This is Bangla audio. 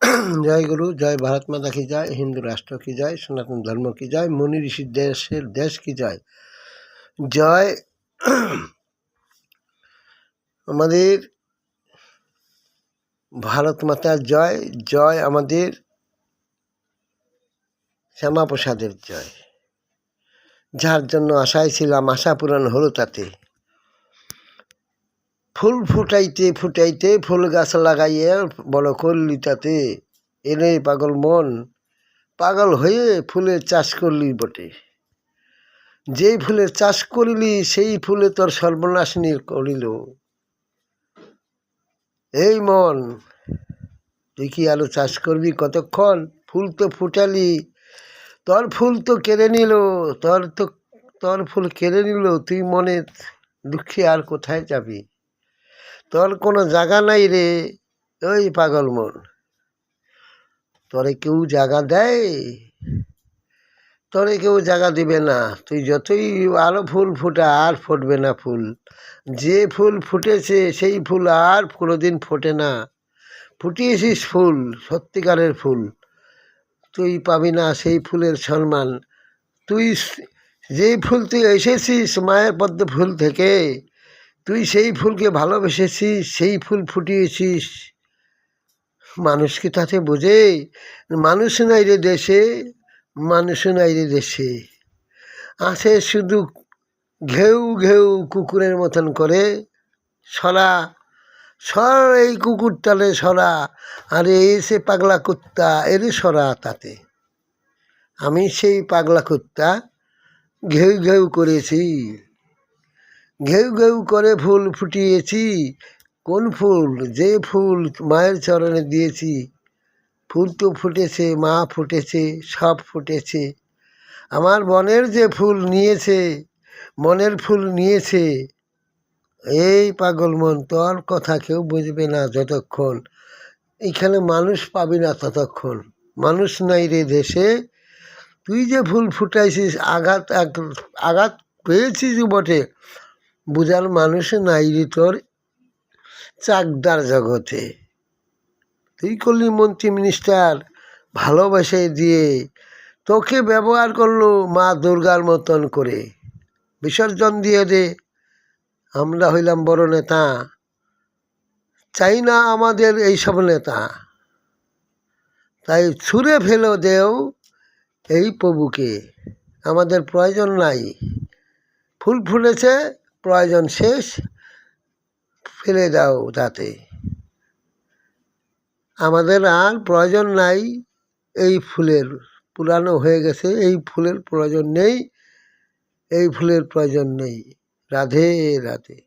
जय गुरु, जय भारत माता की जय, हिंदू राष्ट्र की जय, सनातन धर्म की जय, मुनि ऋषि देश की जय। जय আমাদের ভারত মাতার জয়, জয় আমাদের শ্যামাপ্রসাদের জয়। যার জন্য আশায় ছিলাম, আশা পূরণ হলো তাতে। ফুল ফুটাইতে ফুটাইতে ফুল গাছ লাগাইয়ে বড় করলি তাতে। এনে পাগল মন, পাগল হয়ে ফুলের চাষ করলি বটে। যেই ফুলের চাষ করিলি সেই ফুলে তোর সর্বনাশ করিল। এই মন, তুই কি আরো চাষ করবি কতক্ষণ? ফুল তো ফুটালি, তোর ফুল তো কেড়ে নিল, তোর ফুল কেড়ে নিল। তুই মনে দুঃখে আর কোথায় যাবি? তোর কোনো জায়গা নাই রে ওই পাগল মন। তোরে কেউ জায়গা দেয়? তোরে কেউ জায়গা দিবে না। তুই যতই আরো ফুল ফুটা, আর ফুটবে না ফুল। যে ফুল ফুটেছে সেই ফুল আর কোনোদিন ফোটে না। ফুটিয়েছিস ফুল, সত্যিকারের ফুল, তুই পাবি না সেই ফুলের সম্মান। তুই যেই ফুল তুই এসেছিস মায়ের পদ্ম ফুল থেকে, তুই সেই ফুলকে ভালোবেসেছিস, সেই ফুল ফুটিয়েছিস। মানুষ কি তাতে বোঝে? মানুষ নাই রে দেশে, মানুষ নাই রে দেশে। আছে শুধু ঘেউ ঘেউ কুকুরের মতন করে। সরা সর, এই কুকুর তালে সরা। আরে এসে পাগলা কুত্তা, এরে সরা তাতে। আমি সেই পাগলা কুত্তা ঘেউ ঘেউ করেছি, ঘেউ ঘেউ করে ফুল ফুটিয়েছি। কোন ফুল? যে ফুল মায়ের চরণে দিয়েছি। ফুল তো ফুটেছে, মা ফুটেছে, সব ফুটেছে। আমার মনের যে ফুল নিয়েছে, মনের ফুল নিয়েছে। এই পাগল মন, তোর কথা কেউ বুঝবে না যতক্ষণ এখানে মানুষ পাবি না ততক্ষণ। মানুষ নাই রে দেশে। তুই যে ফুল ফুটাইছিস, আঘাত পেয়েছিস বটে, বুঝার মানুষ নাই রে তোর চাকদার জগতে। তুই করলি মন্ত্রী মিনিস্টার ভালোবাসে দিয়ে, তোকে ব্যবহার করলো মা দুর্গার মতন করে। বিসর্জন দিয়ে দে, আমরা হইলাম বড় নেতা। চাই না আমাদের এইসব নেতা। তাই ছুঁড়ে ফেলো দেও এই প্রভুকে, আমাদের প্রয়োজন নাই। ফুল ফুটেছে, প্রয়োজন শেষ, ফেলে দাও তাতে। আমাদের আর প্রয়োজন নাই এই ফুলের, পুরানো হয়ে গেছে। এই ফুলের প্রয়োজন নেই, এই ফুলের প্রয়োজন নেই। রাধে রাধে।